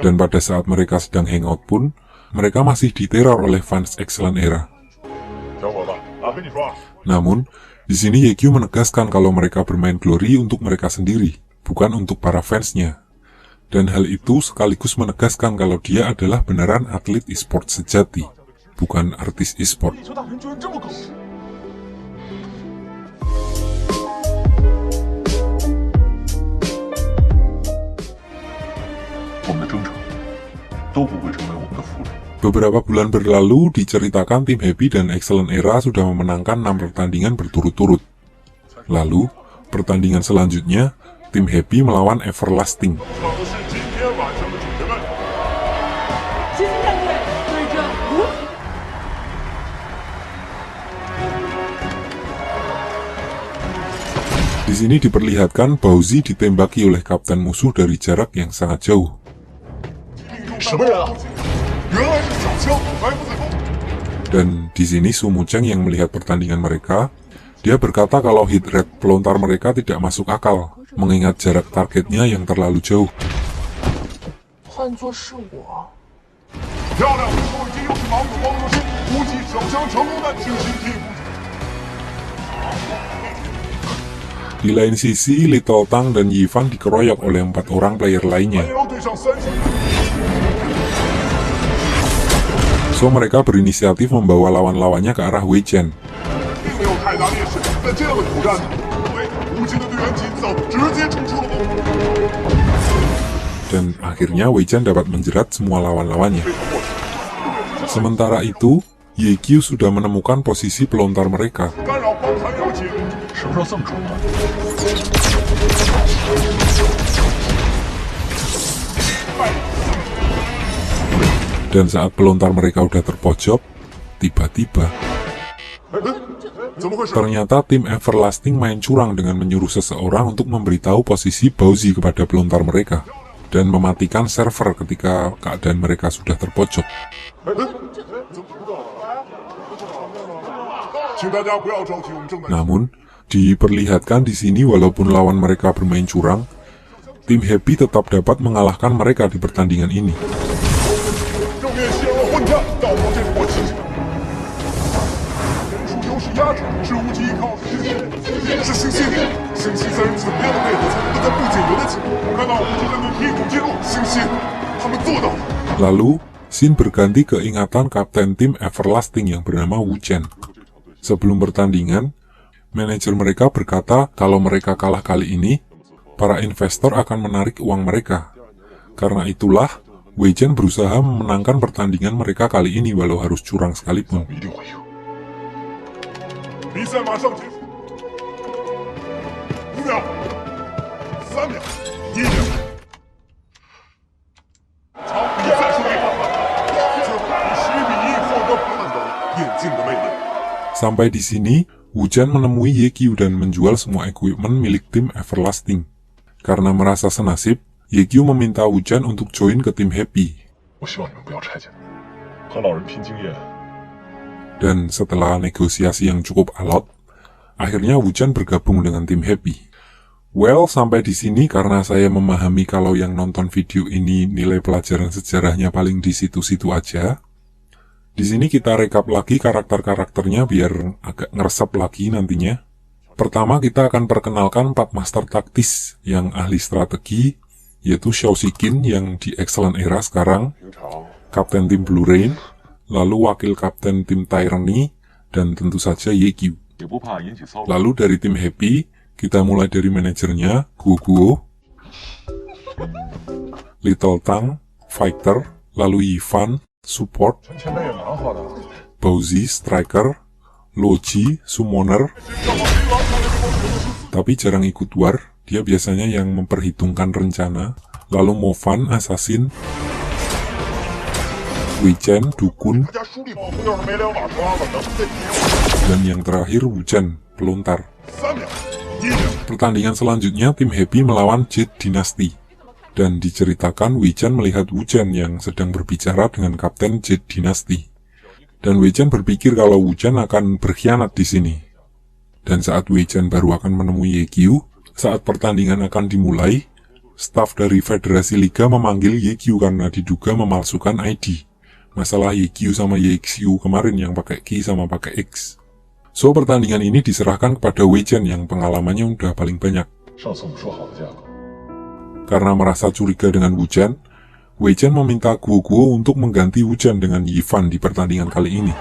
Dan pada saat mereka sedang hangout pun, mereka masih diteror oleh fans Excellent Era. Namun, di sini Yekyu menegaskan kalau mereka bermain Glory untuk mereka sendiri, bukan untuk para fansnya. Dan hal itu sekaligus menegaskan kalau dia adalah beneran atlet e-sport sejati, bukan artis e-sport. Beberapa bulan berlalu diceritakan tim Happy dan Excellent Era sudah memenangkan 6 pertandingan berturut-turut. Lalu, pertandingan selanjutnya, tim Happy melawan Everlasting. Di sini diperlihatkan Bowsy ditembaki oleh kapten musuh dari jarak yang sangat jauh. Dan di sini Su Mucheng yang melihat pertandingan mereka, dia berkata kalau hit rate pelontar mereka tidak masuk akal, mengingat jarak targetnya yang terlalu jauh. Di lain sisi, Little Tang dan Yifan dikeroyok oleh 4 orang player lainnya. So mereka berinisiatif membawa lawan-lawannya ke arah Wei Chen. Dan akhirnya Wei Chen dapat menjerat semua lawan-lawannya. Sementara itu, Yekyu sudah menemukan posisi pelontar mereka. Dan saat pelontar mereka udah terpojok, tiba-tiba ternyata tim Everlasting main curang dengan menyuruh seseorang untuk memberitahu posisi Bowsy kepada pelontar mereka dan mematikan server ketika keadaan mereka sudah terpojok. Namun, diperlihatkan di sini walaupun lawan mereka bermain curang, tim Happy tetap dapat mengalahkan mereka di pertandingan ini. Lalu, scene berganti ke ingatan kapten tim Everlasting yang bernama Wu Chen. Sebelum pertandingan, manajer mereka berkata kalau mereka kalah kali ini, para investor akan menarik uang mereka. Karena itulah, Wei Chen berusaha memenangkan pertandingan mereka kali ini walau harus curang sekalipun. Sampai di sini, Wu Chen menemui Yekyu dan menjual semua equipment milik tim Everlasting. Karena merasa senasib, Yekyu meminta Wu Chen untuk join ke tim Happy. Dan setelah negosiasi yang cukup alot, akhirnya Wu Chen bergabung dengan tim Happy. Well, sampai di sini karena saya memahami kalau yang nonton video ini nilai pelajaran sejarahnya paling di situ-situ aja. Di sini kita rekap lagi karakter-karakternya biar agak ngeresep lagi nantinya. Pertama kita akan perkenalkan 4 master taktis yang ahli strategi, yaitu Xiao Shikin yang di Excellent Era sekarang, kapten tim Blue Rain, lalu wakil kapten tim Tyranny, dan tentu saja Yekyu. Lalu dari tim Happy, kita mulai dari manajernya, Guo, Little Tang, Fighter, lalu Yifan, Support, Bowsy, Striker, Logi, Summoner, tapi jarang ikut war, dia biasanya yang memperhitungkan rencana, lalu Mofan, Assassin, Wei Chen, Dukun, dan yang terakhir Wu Chen, pelontar. Pertandingan selanjutnya tim Happy melawan Jade Dynasty. Dan diceritakan Wei Chen melihat Wu Chen yang sedang berbicara dengan kapten Jade Dynasty. Dan Wei Chen berpikir kalau Wu Chen akan berkhianat di sini. Dan saat Wei Chen baru akan menemui Yekyu, saat pertandingan akan dimulai, staf dari Federasi Liga memanggil YQ karena diduga memalsukan ID. Masalah YQ sama YXU kemarin yang pakai Q sama pakai X. So, pertandingan ini diserahkan kepada Wei Chen yang pengalamannya udah paling banyak. Karena merasa curiga dengan Wu Chen, Wei Chen meminta Guo Guo untuk mengganti Wu Chen dengan Yi Fan di pertandingan kali ini.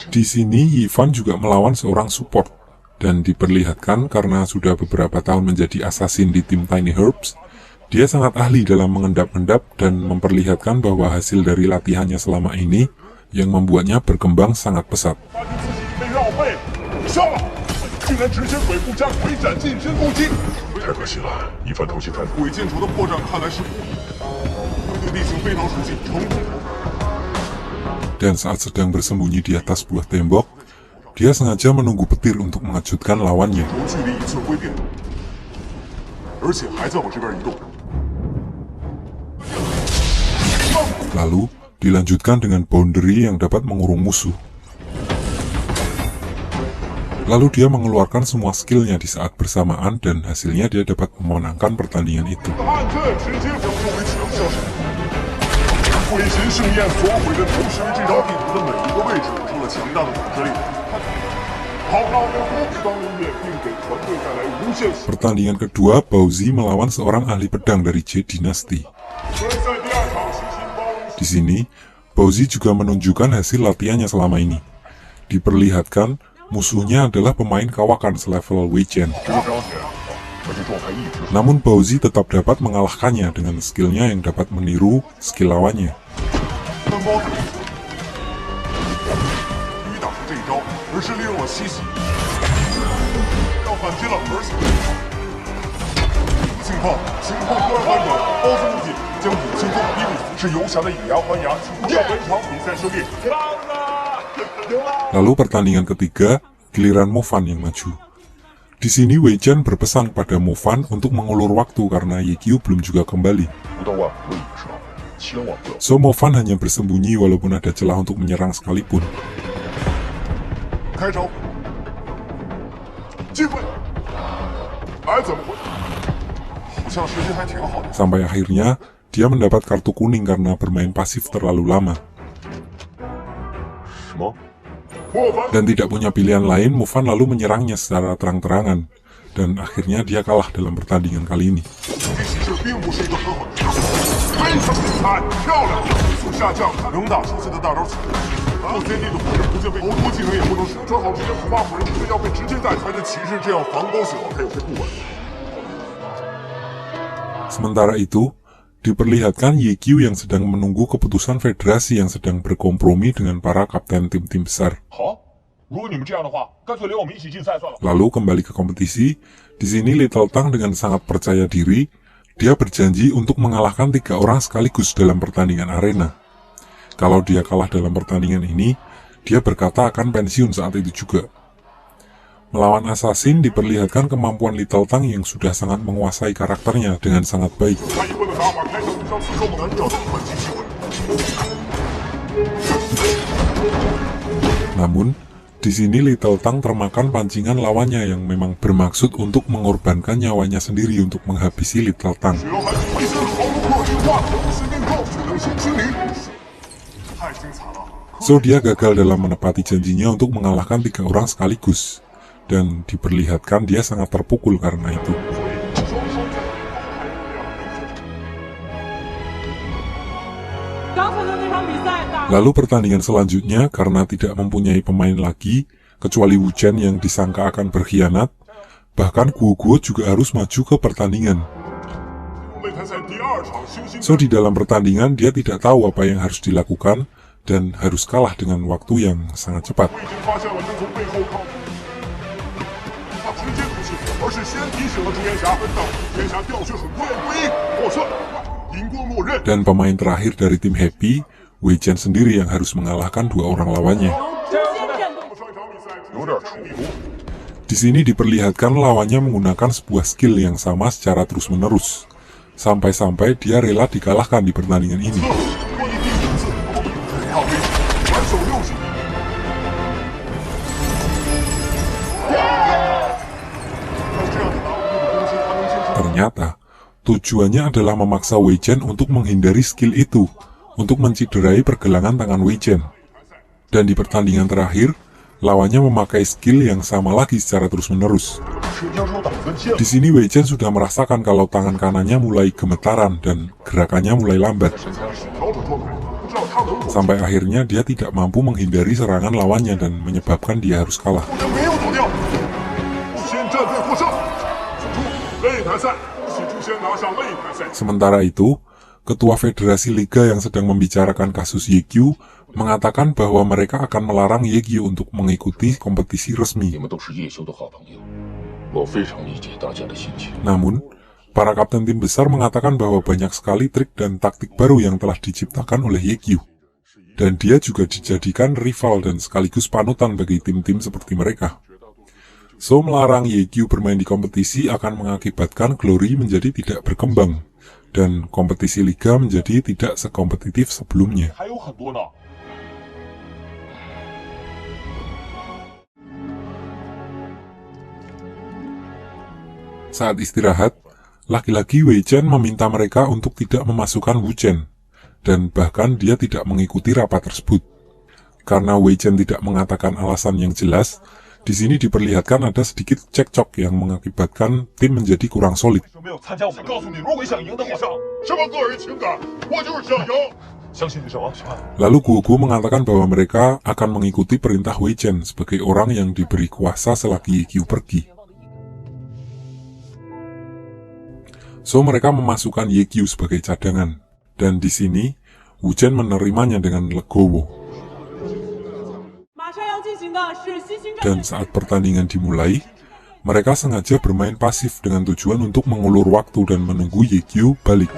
Di sini Yi Fan juga melawan seorang support, dan diperlihatkan karena sudah beberapa tahun menjadi assassin di tim Tiny Herbs, dia sangat ahli dalam mengendap-endap dan memperlihatkan bahwa hasil dari latihannya selama ini yang membuatnya berkembang sangat pesat. Dan saat sedang bersembunyi di atas sebuah tembok, dia sengaja menunggu petir untuk mengejutkan lawannya. Lalu, dilanjutkan dengan boundary yang dapat mengurung musuh. Lalu dia mengeluarkan semua skillnya di saat bersamaan dan hasilnya dia dapat memenangkan pertandingan itu. Pertandingan kedua, Baozi melawan seorang ahli pedang dari Jade Dynasty. Di sini, Baozi juga menunjukkan hasil latihannya selama ini. Diperlihatkan, musuhnya adalah pemain kawakan selevel Wei Chen. Namun Baozi tetap dapat mengalahkannya dengan skillnya yang dapat meniru skill lawannya. Lalu pertandingan ketiga, giliran Mo Fan yang maju. Di sini Wei Chen berpesan pada Mo Fan untuk mengulur waktu karena YQ belum juga kembali. So Mo Fan hanya bersembunyi walaupun ada celah untuk menyerang sekalipun. Sampai akhirnya, dia mendapat kartu kuning karena bermain pasif terlalu lama. Dan tidak punya pilihan lain, Mo Fan lalu menyerangnya secara terang-terangan. Dan akhirnya dia kalah dalam pertandingan kali ini. Sementara itu, diperlihatkan YQ yang sedang menunggu keputusan federasi yang sedang berkompromi dengan para kapten tim-tim besar. Lalu kembali ke kompetisi, di sini Little Tang dengan sangat percaya diri, dia berjanji untuk mengalahkan 3 orang sekaligus dalam pertandingan arena. Kalau dia kalah dalam pertandingan ini, dia berkata akan pensiun saat itu juga. Melawan assassin diperlihatkan kemampuan Little Tang yang sudah sangat menguasai karakternya dengan sangat baik. Namun, di sini Little Tang termakan pancingan lawannya yang memang bermaksud untuk mengorbankan nyawanya sendiri untuk menghabisi Little Tang. So dia gagal dalam menepati janjinya untuk mengalahkan 3 orang sekaligus. Dan diperlihatkan dia sangat terpukul karena itu. Lalu pertandingan selanjutnya, karena tidak mempunyai pemain lagi, kecuali Wu Chen yang disangka akan berkhianat, bahkan Guo Guo juga harus maju ke pertandingan. So di dalam pertandingan dia tidak tahu apa yang harus dilakukan, dan harus kalah dengan waktu yang sangat cepat. Dan pemain terakhir dari tim Happy, Wei Chen sendiri yang harus mengalahkan 2 orang lawannya. Di sini diperlihatkan lawannya menggunakan sebuah skill yang sama secara terus-menerus, sampai-sampai dia rela dikalahkan di pertandingan ini. ternyata tujuannya adalah memaksa Wei Chen untuk menghindari skill itu, untuk menciderai pergelangan tangan Wei Chen. Dan di pertandingan terakhir, lawannya memakai skill yang sama lagi secara terus-menerus. Di sini Wei Chen sudah merasakan kalau tangan kanannya mulai gemetaran dan gerakannya mulai lambat. Sampai akhirnya dia tidak mampu menghindari serangan lawannya dan menyebabkan dia harus kalah. Sementara itu, Ketua Federasi Liga yang sedang membicarakan kasus Yekyu mengatakan bahwa mereka akan melarang Yekyu untuk mengikuti kompetisi resmi. Namun, para kapten tim besar mengatakan bahwa banyak sekali trik dan taktik baru yang telah diciptakan oleh Yekyu. Dan dia juga dijadikan rival dan sekaligus panutan bagi tim-tim seperti mereka. So, melarang Yekyu bermain di kompetisi akan mengakibatkan Glory menjadi tidak berkembang, dan kompetisi liga menjadi tidak sekompetitif sebelumnya. Saat istirahat, laki-laki Wei Chen meminta mereka untuk tidak memasukkan Wu Chen, dan bahkan dia tidak mengikuti rapat tersebut. Karena Wei Chen tidak mengatakan alasan yang jelas, di sini diperlihatkan ada sedikit cekcok yang mengakibatkan tim menjadi kurang solid. Lalu Guogu mengatakan bahwa mereka akan mengikuti perintah Wei Chen sebagai orang yang diberi kuasa selagi Yekyu pergi. So, mereka memasukkan Yekyu sebagai cadangan, dan di sini Wu Chen menerimanya dengan legowo. Dan saat pertandingan dimulai, mereka sengaja bermain pasif dengan tujuan untuk mengulur waktu dan menunggu Yekyu balik.